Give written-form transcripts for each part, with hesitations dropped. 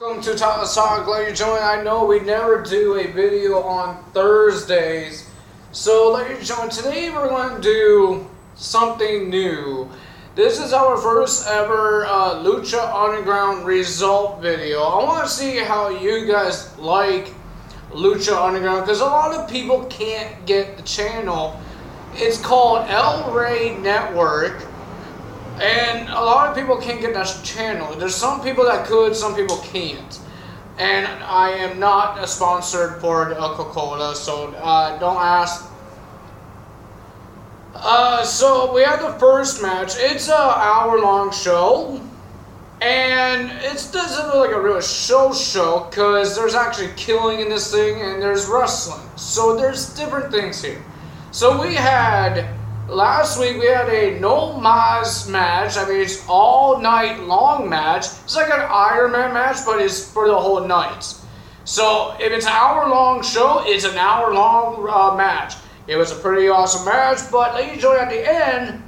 Welcome to Talk, ladies and gentlemen. I know we never do a video on Thursdays, so ladies and gentlemen, today we're going to do something new. This is our first ever Lucha Underground result video. I want to see how you guys like Lucha Underground, because a lot of people can't get the channel. It's called El Rey Network. And a lot of people can't get that channel. There's some people that could, some people can't. And I am not sponsored for the Coca-Cola, so don't ask. So we had the first match. It's an hour-long show. And it doesn't look like a real show, because there's actually killing in this thing, and there's wrestling. So there's different things here. So we had... Last week we had a no mas match. I mean, it's all night long match. It's like an Iron Man match, but it's for the whole night. So if it's an hour long show, it's an hour long match. It was a pretty awesome match, but ladies and gentlemen, at the end,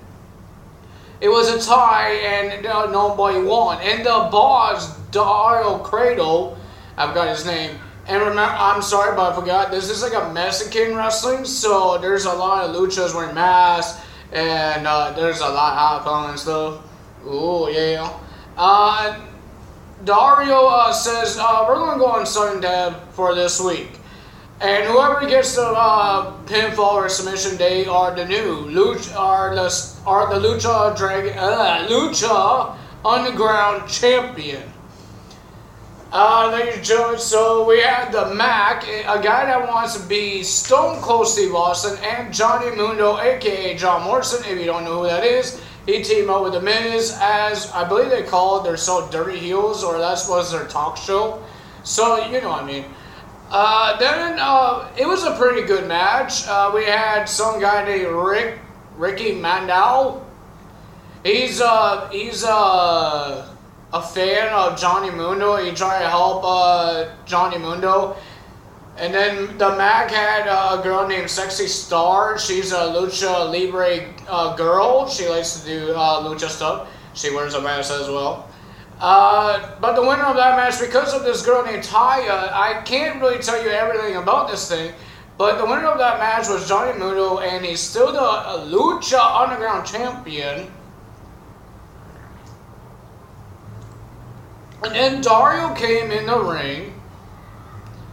it was a tie and nobody won. And the boss, Dario Cradle, I've got his name. And remember, I'm sorry, but I forgot, this is like a Mexican wrestling, so there's a lot of luchas wearing masks, and there's a lot of alcohol and stuff. Ooh, yeah. Dario says, we're going to go on Sudden Death for this week. And whoever gets the pinfall or submission, they are the new Lucha, the Lucha Underground champion. Ladies and gentlemen, so we had the Mac, a guy that wants to be Stone Cold Steve Austin, and Johnny Mundo, aka John Morrison. If you don't know who that is, he teamed up with The Miz as, I believe they called their So Dirty Heels, or that was their talk show. So, you know what I mean. Then it was a pretty good match. We had some guy named Ricky Mandel. He's a fan of Johnny Mundo. He tried to help Johnny Mundo. And then the Mac had a girl named Sexy Star. She's a Lucha Libre girl. She likes to do Lucha stuff. She wears a mask as well. But the winner of that match, because of this girl named Taya, I can't really tell you everything about this thing, but the winner of that match was Johnny Mundo, and he's still the Lucha Underground champion. And then Dario came in the ring.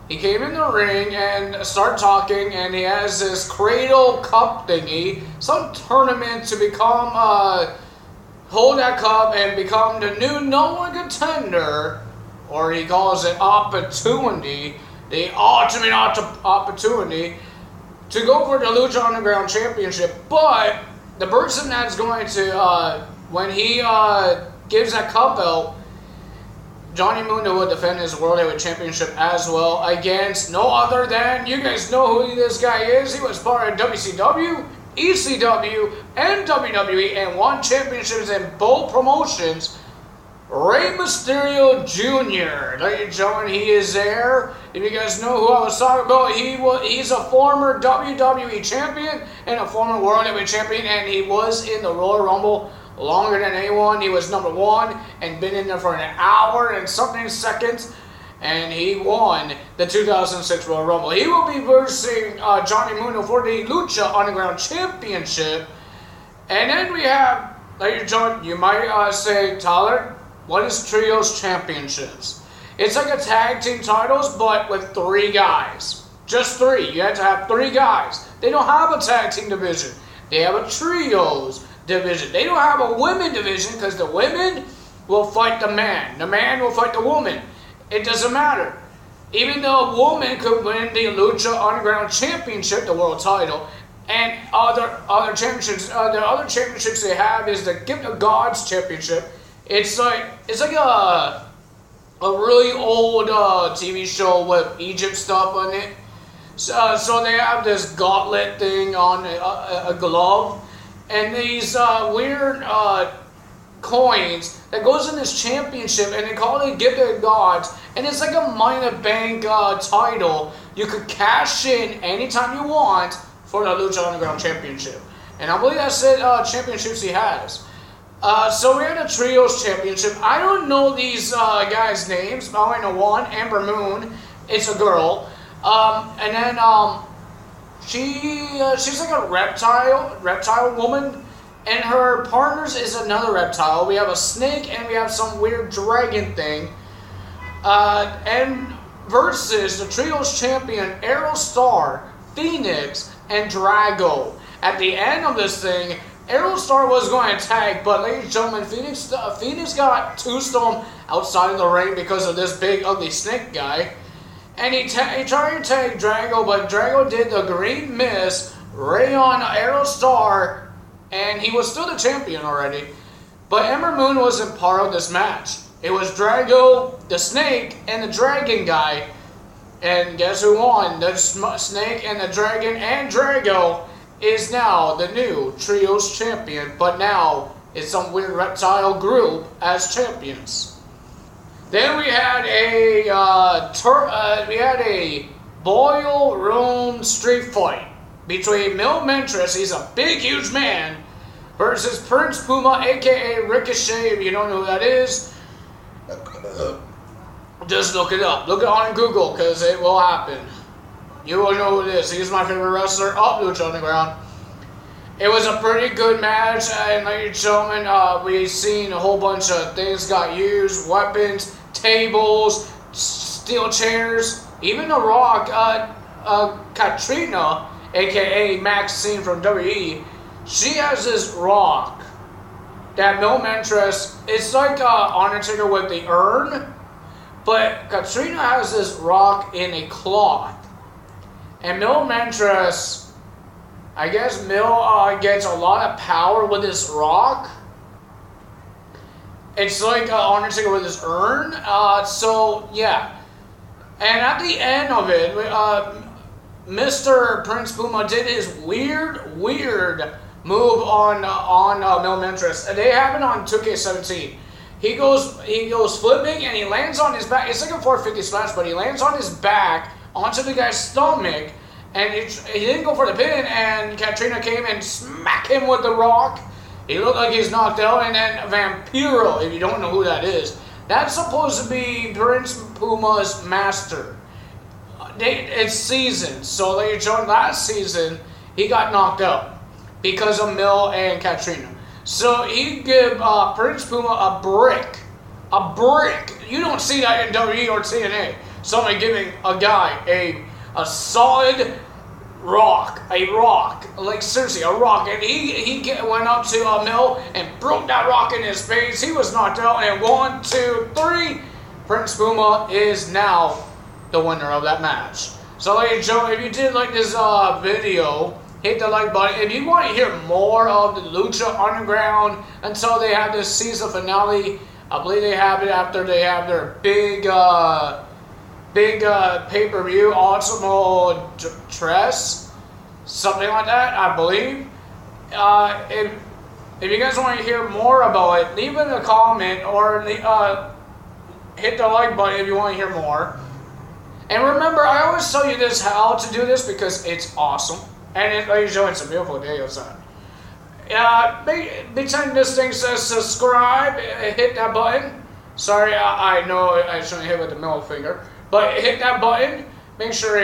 He came in the ring and started talking, and he has this Cradle Cup thingy, some tournament to become, hold that cup and become the new #1 contender, or he calls it opportunity, the ultimate opportunity to go for the Lucha Underground Championship. But the person that's going to, when he gives that cup out, Johnny Mundo will defend his World Heavyweight Championship as well against no other than, you guys know who this guy is. He was part of WCW, ECW, and WWE and won championships in both promotions. Rey Mysterio Jr. Ladies and gentlemen, he is there. If you guys know who I was talking about, he's a former WWE champion and a former World Heavyweight champion, and he was in the Royal Rumble longer than anyone. He was #1 and been in there for an hour and something seconds, and he won the 2006 Royal Rumble. He will be versing Johnny Mundo for the Lucha Underground Championship. And then we have, ladies and gentlemen, you might say, Tyler, what is Trios Championships? It's like a tag team titles, but with 3 guys. Just 3. You have to have 3 guys. They don't have a tag team division. They have a trios division. They don't have a women division, because the women will fight the man. The man will fight the woman. It doesn't matter. Even though a woman could win the Lucha Underground Championship, the world title, and other championships. The other championships they have is the Gift of Gods Championship. It's like a really old TV show with Egypt stuff on it. So they have this gauntlet thing on a glove, and these weird coins that goes in this championship, and they call it Gift of Gods, and it's like a Money in the Bank title. You could cash in anytime you want for the Lucha Underground Championship, and I believe that's it. Championships he has. So we had a trios championship. I don't know these guys' names. I only know one, Amber Moon. It's a girl. And then she's like a reptile woman, and her partners is another reptile. We have a snake and we have some weird dragon thing. And versus the trios champion Aerostar, Phoenix, and Drago. At the end of this thing, Aerostar was going to tag, but ladies and gentlemen, Phoenix got tombstone outside of the ring because of this big ugly snake guy. And he tried to tag Drago, but Drago did the green mist right on Aerostar, and he was still the champion already. But Ember Moon wasn't part of this match. It was Drago, the snake, and the dragon guy. And guess who won? The snake and the dragon and Drago is now the new trios champion, but now it's some weird reptile group as champions. Then we had a boil room street fight between Mil Ventress, he's a big huge man, versus Prince Puma, aka Ricochet. If you don't know who that is, just look it up. Look it on Google, because it will happen. You will know who it is. He's my favorite wrestler of Lucha Underground. It was a pretty good match, and ladies and gentlemen, we've seen a whole bunch of things got used. Weapons, tables, steel chairs, even The Rock, Katrina, aka Maxine from WWE, she has this rock that Mil Ventress, it's like Undertaker with the urn, but Katrina has this rock in a cloth. And Mil Ventress, I guess Mil gets a lot of power with this rock. It's like Undertaker with his urn. So, yeah. And at the end of it, Mr. Prince Puma did his weird move on Mil Ventress. They happened on 2K17. He goes flipping and he lands on his back. It's like a 450 smash, but he lands on his back onto the guy's stomach, and he didn't go for the pin, and Katrina came and smacked him with the rock. He looked like he's knocked out, and then Vampiro, if you don't know who that is, that's supposed to be Prince Puma's master. It's seasoned, so last season, he got knocked out because of Mil and Katrina. So he gave Prince Puma a brick. A brick. You don't see that in WWE or TNA. Somebody giving a guy a solid rock. A rock. Like seriously, a rock. And he went up to Mil and broke that rock in his face. He was knocked out. And 1, 2, 3. Prince Puma is now the winner of that match. So ladies and gentlemen, if you did like this video, hit the like button. If you want to hear more of the Lucha Underground until they have this season finale, I believe they have it after they have their big pay-per-view, Ultimo Tres, something like that, I believe. If you guys want to hear more about it, leave it in a comment or hit the like button if you want to hear more. And remember, I always tell you this, how to do this, because it's awesome. And ladies and gentlemen, it's a beautiful day outside. Pretend this thing says subscribe, hit that button. Sorry, I know I shouldn't hit with the middle finger, but hit that button. Make sure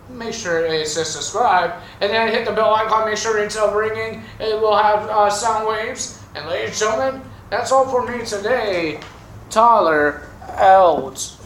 make sure it says subscribe, and then hit the bell icon. Make sure it's ringing. It will have sound waves. And ladies and gentlemen, that's all for me today. Tyler out.